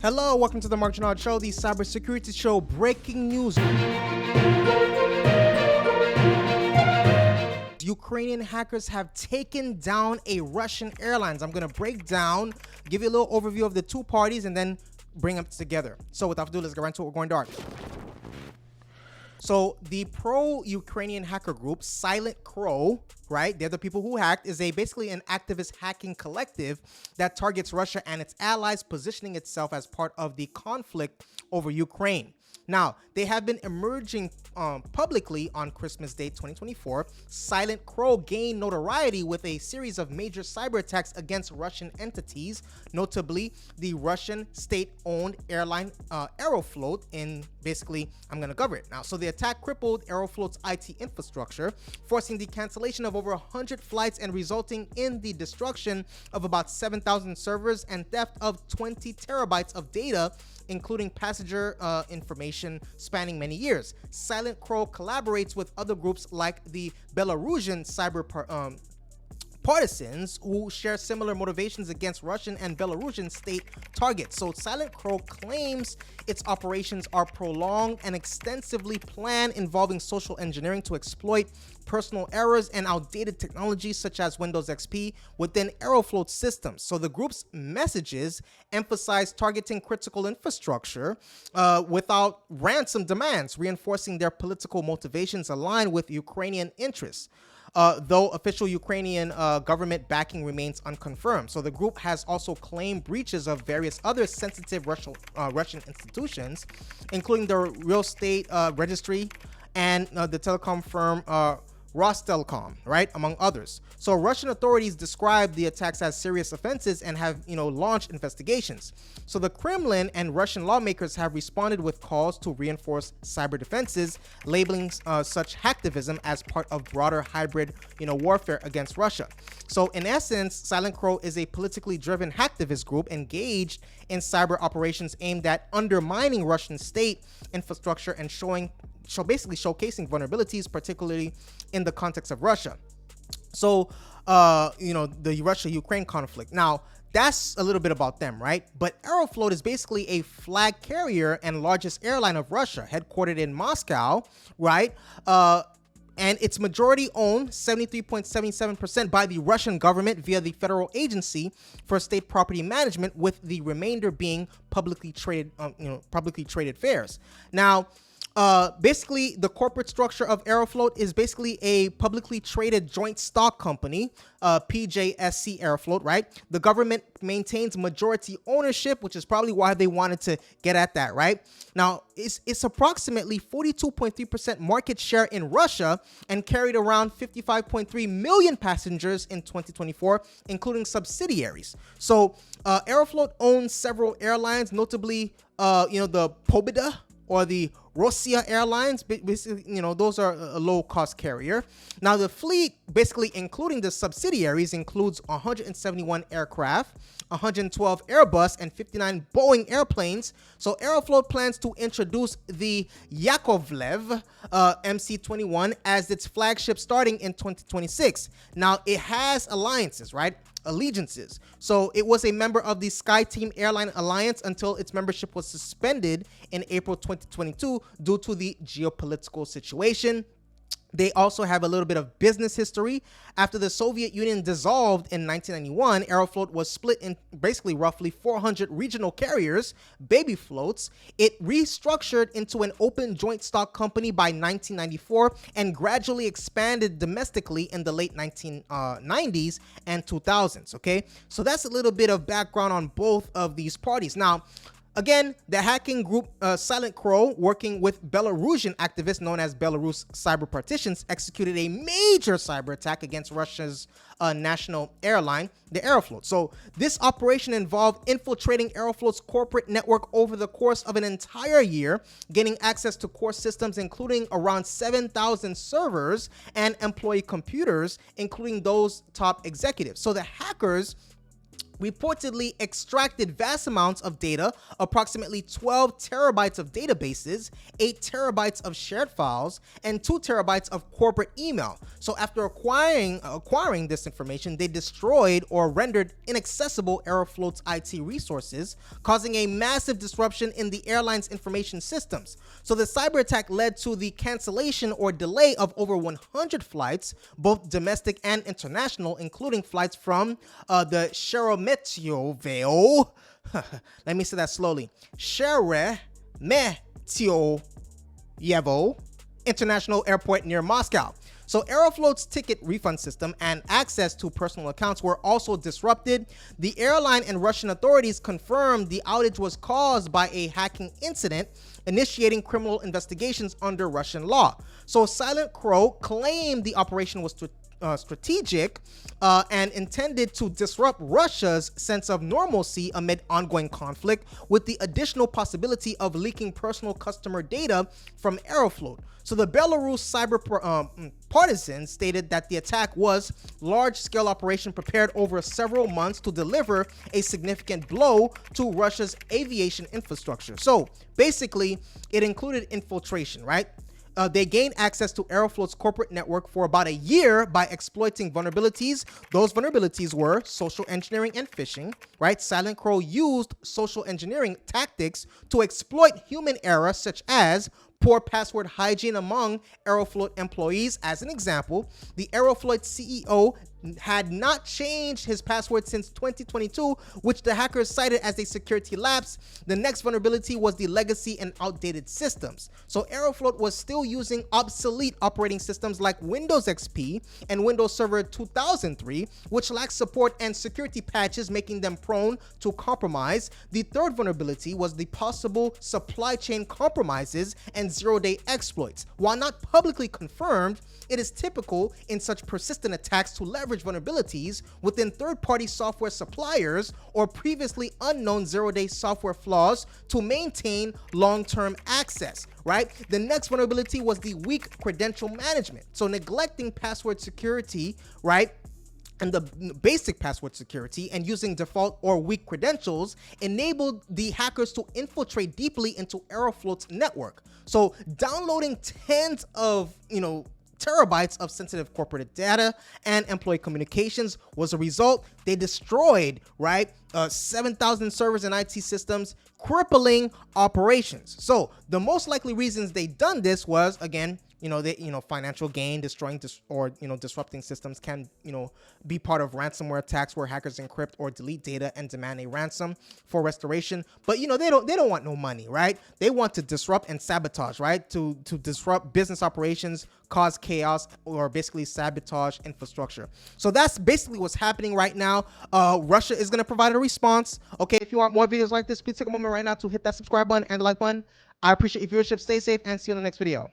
Hello, welcome to the Mark Gennard Show, the cybersecurity show. Breaking news. Ukrainian hackers have taken down a Russian Airlines. I'm going to break down, give you a little overview of the two parties, and then bring them together. So without ado, let's get right into it. We're going dark. So the pro-Ukrainian hacker group Silent Crow, right? They're the people who hacked, is basically an activist hacking collective that targets Russia and its allies, positioning itself as part of the conflict over Ukraine. Now, they have been emerging publicly on Christmas Day 2024. Silent Crow gained notoriety with a series of major cyber attacks against Russian entities, notably the Russian state-owned airline Aeroflot I'm going to cover it now. So the attack crippled Aeroflot's IT infrastructure, forcing the cancellation of over 100 flights and resulting in the destruction of about 7,000 servers and theft of 20 terabytes of data, including passenger information spanning many years. Silent Crow collaborates with other groups like the Belarusian cyber partisans who share similar motivations against Russian and Belarusian state targets. So Silent Crow claims its operations are prolonged and extensively planned, involving social engineering to exploit personal errors and outdated technologies such as Windows XP within Aeroflot systems. So the group's messages emphasize targeting critical infrastructure without ransom demands, reinforcing their political motivations aligned with Ukrainian interests. Though official Ukrainian government backing remains unconfirmed. So the group has also claimed breaches of various other sensitive Russian institutions, including the real estate registry and the telecom firm Rostelecom, right, among others. So Russian authorities described the attacks as serious offenses and have, launched investigations. So the Kremlin and Russian lawmakers have responded with calls to reinforce cyber defenses, labeling such hacktivism as part of broader hybrid, warfare against Russia. So in essence, Silent Crow is a politically driven hacktivist group engaged in cyber operations aimed at undermining Russian state infrastructure and basically showcasing vulnerabilities, particularly in the context of Russia. So, the Russia-Ukraine conflict. Now, that's a little bit about them, right? But Aeroflot is basically a flag carrier and largest airline of Russia, headquartered in Moscow, right? And it's majority owned 73.77% by the Russian government via the Federal Agency for State Property Management, with the remainder being publicly traded shares. Now, basically, the corporate structure of Aeroflot is basically a publicly traded joint stock company, PJSC Aeroflot, right? The government maintains majority ownership, which is probably why they wanted to get at that, right? Now, it's approximately 42.3% market share in Russia and carried around 55.3 million passengers in 2024, including subsidiaries. So, Aeroflot owns several airlines, notably, the Pobeda or the Russian Airlines. Basically, those are a low-cost carrier. Now, the fleet, basically including the subsidiaries, includes 171 aircraft, 112 Airbus, and 59 Boeing airplanes. So Aeroflot plans to introduce the Yakovlev MC-21 as its flagship starting in 2026. Now, it has alliances, right? Allegiances. So it was a member of the SkyTeam Airline Alliance until its membership was suspended in April 2022 due to the geopolitical situation. They also have a little bit of business history. After the Soviet Union dissolved in 1991, Aeroflot was split in basically roughly 400 regional carriers, baby floats. It restructured into an open joint stock company by 1994 and gradually expanded domestically in the late 1990s and 2000s, okay? So that's a little bit of background on both of these parties. Now, again, the hacking group Silent Crow, working with Belarusian activists known as Belarus Cyber Partitions, executed a major cyber attack against Russia's national airline, the Aeroflot. So this operation involved infiltrating Aeroflot's corporate network over the course of an entire year, gaining access to core systems, including around 7,000 servers and employee computers, including those top executives. So the hackers reportedly extracted vast amounts of data, approximately 12 terabytes of databases, 8 terabytes of shared files, and 2 terabytes of corporate email. So after acquiring this information, they destroyed or rendered inaccessible Aeroflot's IT resources, causing a massive disruption in the airline's information systems. So the cyber attack led to the cancellation or delay of over 100 flights, both domestic and international, including flights from the Sheremetyevo. Let me say that slowly. Sheremetyevo International Airport near Moscow. So Aeroflot's ticket refund system and access to personal accounts were also disrupted. The airline and Russian authorities confirmed the outage was caused by a hacking incident, initiating criminal investigations under Russian law. So Silent Crow claimed the operation was strategic and intended to disrupt Russia's sense of normalcy amid ongoing conflict, with the additional possibility of leaking personal customer data from Aeroflot. So the Belarus cyber partisan stated that the attack was large-scale operation prepared over several months to deliver a significant blow to Russia's aviation infrastructure. So basically, it included infiltration, right? They gained access to Aeroflot's corporate network for about a year by exploiting vulnerabilities. Those vulnerabilities were social engineering and phishing, right? Silent Crow used social engineering tactics to exploit human error, such as poor password hygiene among Aeroflot employees. As an example, the Aeroflot CEO had not changed his password since 2022, which the hackers cited as a security lapse. The next vulnerability was the legacy and outdated systems. So Aeroflot was still using obsolete operating systems like Windows XP and Windows Server 2003, which lacked support and security patches, making them prone to compromise. The third vulnerability was the possible supply chain compromises and zero-day exploits. While not publicly confirmed, it is typical in such persistent attacks to leverage vulnerabilities within third-party software suppliers or previously unknown zero-day software flaws to maintain long-term access, right? The next vulnerability was the weak credential management. So neglecting password security, right? And the basic password security and using default or weak credentials enabled the hackers to infiltrate deeply into Aeroflot's network. So downloading tens of, terabytes of sensitive corporate data and employee communications was a result. They destroyed, 7,000 servers and IT systems, crippling operations. So the most likely reasons they done this was, again, financial gain. Destroying disrupting systems can, be part of ransomware attacks where hackers encrypt or delete data and demand a ransom for restoration. But they don't want no money, right? They want to disrupt and sabotage, right? To disrupt business operations, cause chaos, or basically sabotage infrastructure. So that's basically what's happening right now. Russia is going to provide a response. Okay, if you want more videos like this, please take a moment right now to hit that subscribe button and the like button. I appreciate your viewership. Stay safe and see you in the next video.